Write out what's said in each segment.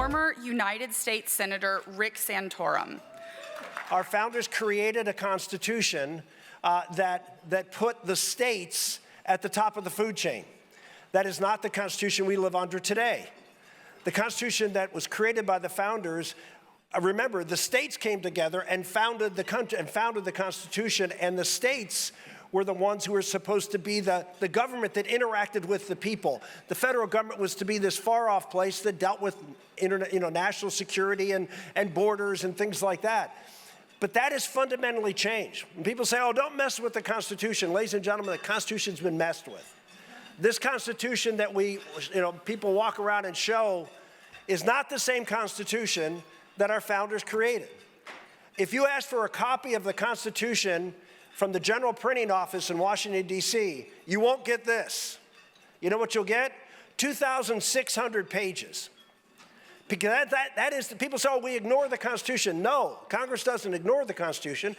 former United States Senator Rick Santorum. Our founders created a constitution that put the states at the top of the food chain. That is not the Constitution we live under today. The Constitution that was created by the founders, remember, the states came together and founded the country and founded the Constitution, and the states were the ones who were supposed to be the government that interacted with the people. The federal government was to be this far-off place that dealt with national security and borders and things like that. But that has fundamentally changed. When people say, oh, don't mess with the Constitution, ladies and gentlemen, the Constitution's been messed with. This Constitution that people walk around and show is not the same Constitution that our founders created. If you ask for a copy of the Constitution from the General Printing Office in Washington, D.C., you won't get this. You know what you'll get? 2,600 pages. Because that is, people say, oh, we ignore the Constitution. No, Congress doesn't ignore the Constitution.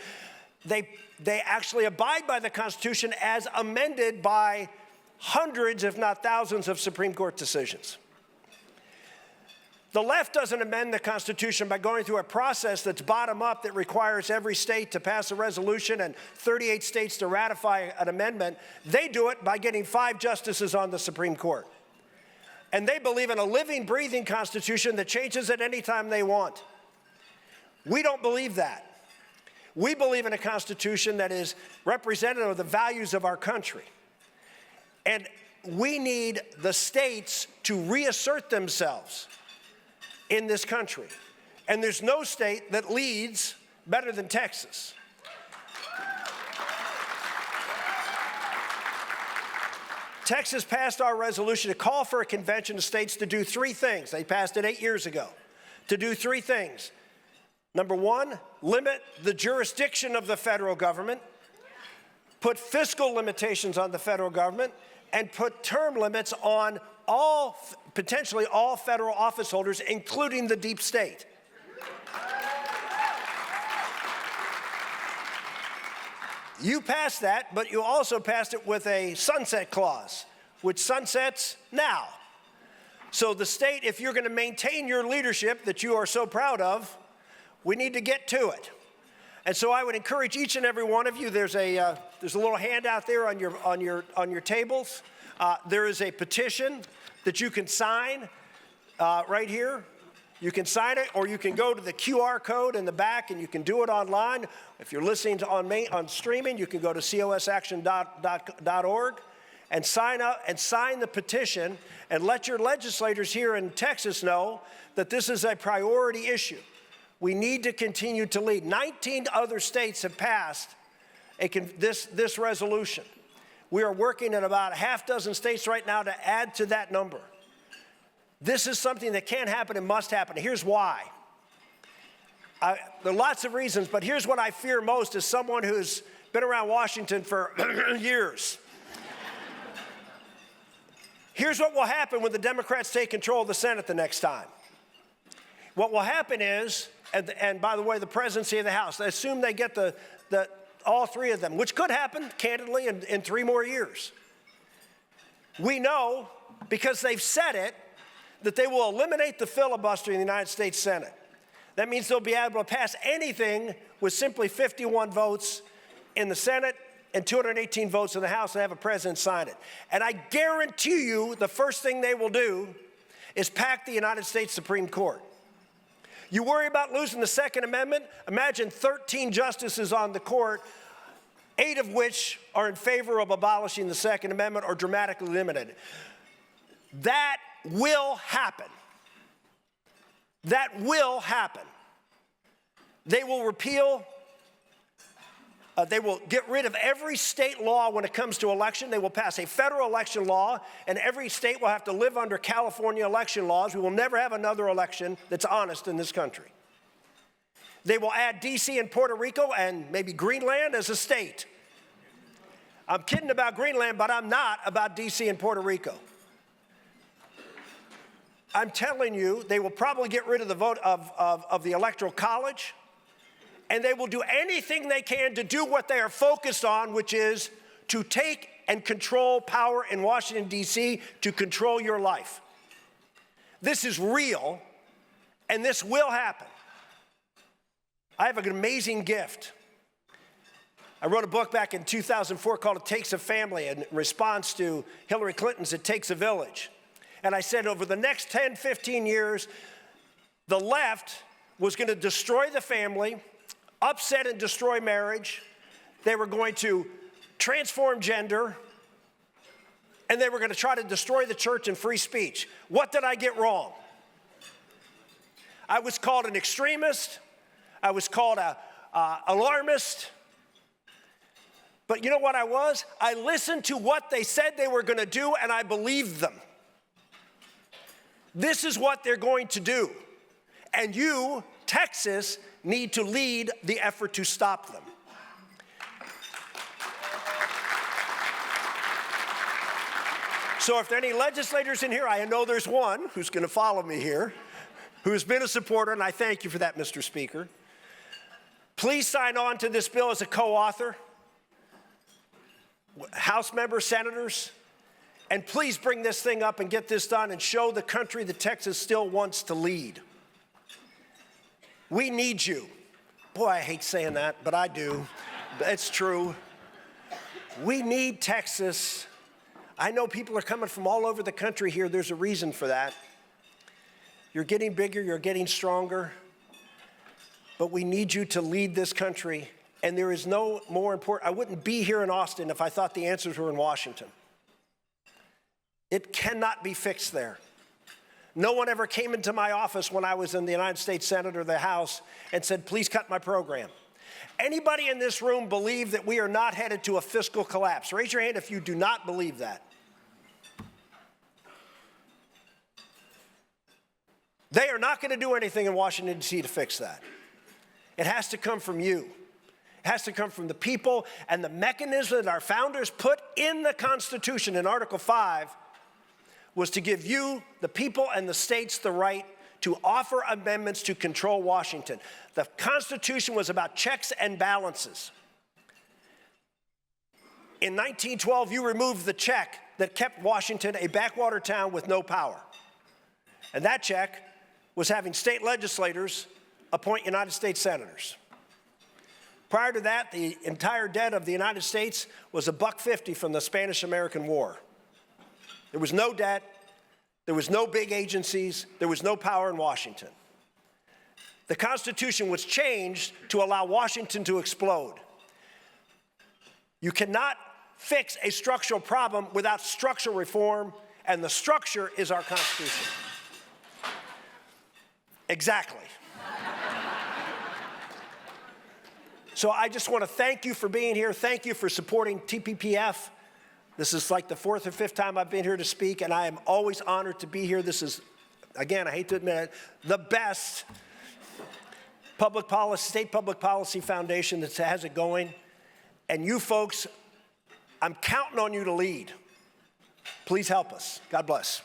They actually abide by the Constitution as amended by hundreds, if not thousands, of Supreme Court decisions. The left doesn't amend the Constitution by going through a process that's bottom-up that requires every state to pass a resolution and 38 states to ratify an amendment. They do it by getting 5 justices on the Supreme Court. And they believe in a living, breathing Constitution that changes at any time they want. We don't believe that. We believe in a Constitution that is representative of the values of our country. And we need the states to reassert themselves in this country. And there's no state that leads better than Texas. Texas passed our resolution to call for a convention of states to do 3 things. They passed it 8 years ago. To do 3 things. Number 1, limit the jurisdiction of the federal government, put fiscal limitations on the federal government, and put term limits on potentially all federal office holders, including the deep state. You passed that, but you also passed it with a sunset clause, which sunsets now. So the state, if you're going to maintain your leadership that you are so proud of, we need to get to it. And so I would encourage each and every one of you. There's a little handout there on your tables. There is a petition that you can sign right here. You can sign it, or you can go to the QR code in the back and you can do it online. If you're listening on streaming, you can go to cosaction.org and sign up and sign the petition and let your legislators here in Texas know that this is a priority issue. We need to continue to lead. 19 other states have passed this resolution. We are working in about 6 states right now to add to that number. This is something that can happen and must happen. Here's why. There are lots of reasons, but here's what I fear most as someone who's been around Washington for years. Here's what will happen when the Democrats take control of the Senate the next time. What will happen is, and by the way, the presidency of the House, assume they get all 3 of them, which could happen, candidly, in 3 more years. We know, because they've said it, that they will eliminate the filibuster in the United States Senate. That means they'll be able to pass anything with simply 51 votes in the Senate and 218 votes in the House and have a president sign it. And I guarantee you the first thing they will do is pack the United States Supreme Court. You worry about losing the Second Amendment? Imagine 13 justices on the court, 8 of which are in favor of abolishing the Second Amendment or dramatically limited it. That will happen. That will happen. They will repeal, they will get rid of every state law when it comes to election. They will pass a federal election law, and every state will have to live under California election laws. We will never have another election that's honest in this country. They will add D.C. and Puerto Rico and maybe Greenland as a state. I'm kidding about Greenland, but I'm not about D.C. and Puerto Rico. I'm telling you, they will probably get rid of the vote of the Electoral College, and they will do anything they can to do what they are focused on, which is to take and control power in Washington, D.C., to control your life. This is real, And this will happen. I have an amazing gift. I wrote a book back in 2004 called It Takes a Family in response to Hillary Clinton's It Takes a Village. And I said over the next 10, 15 years, the left was going to destroy the family, upset and destroy marriage. They were going to transform gender, and they were going to try to destroy the church and free speech. What did I get wrong? I was called an extremist. I was called an alarmist. But you know what I was? I listened to what they said they were going to do, and I believed them. This is what they're going to do. And you, Texas, need to lead the effort to stop them. So if there are any legislators in here, I know there's one who's going to follow me here, who has been a supporter, and I thank you for that, Mr. Speaker. Please sign on to this bill as a co-author. House members, senators, and please bring this thing up and get this done and show the country that Texas still wants to lead. We need you. Boy, I hate saying that, but I do. It's true. We need Texas. I know people are coming from all over the country here. There's a reason for that. You're getting bigger, you're getting stronger, but we need you to lead this country. And there is no more important. I wouldn't be here in Austin if I thought the answers were in Washington. It cannot be fixed there. No one ever came into my office when I was in the United States Senate or the House and said, please cut my program. Anybody in this room believe that we are not headed to a fiscal collapse? Raise your hand if you do not believe that. They are not going to do anything in Washington, D.C. to fix that. It has to come from you. It has to come from the people, and the mechanism that our founders put in the Constitution in Article 5 was to give you, the people and the states, the right to offer amendments to control Washington. The Constitution was about checks and balances. In 1912, you removed the check that kept Washington a backwater town with no power. And that check was having state legislators appoint United States senators. Prior to that, the entire debt of the United States was $1.50 from the Spanish-American War. There was no debt, there was no big agencies, there was no power in Washington. The Constitution was changed to allow Washington to explode. You cannot fix a structural problem without structural reform, and the structure is our Constitution. Exactly. So I just want to thank you for being here. Thank you for supporting TPPF. This is like the 4th or 5th time I've been here to speak, and I am always honored to be here. This is, again, I hate to admit it, the best public policy, state public policy foundation that has it going. And you folks, I'm counting on you to lead. Please help us. God bless.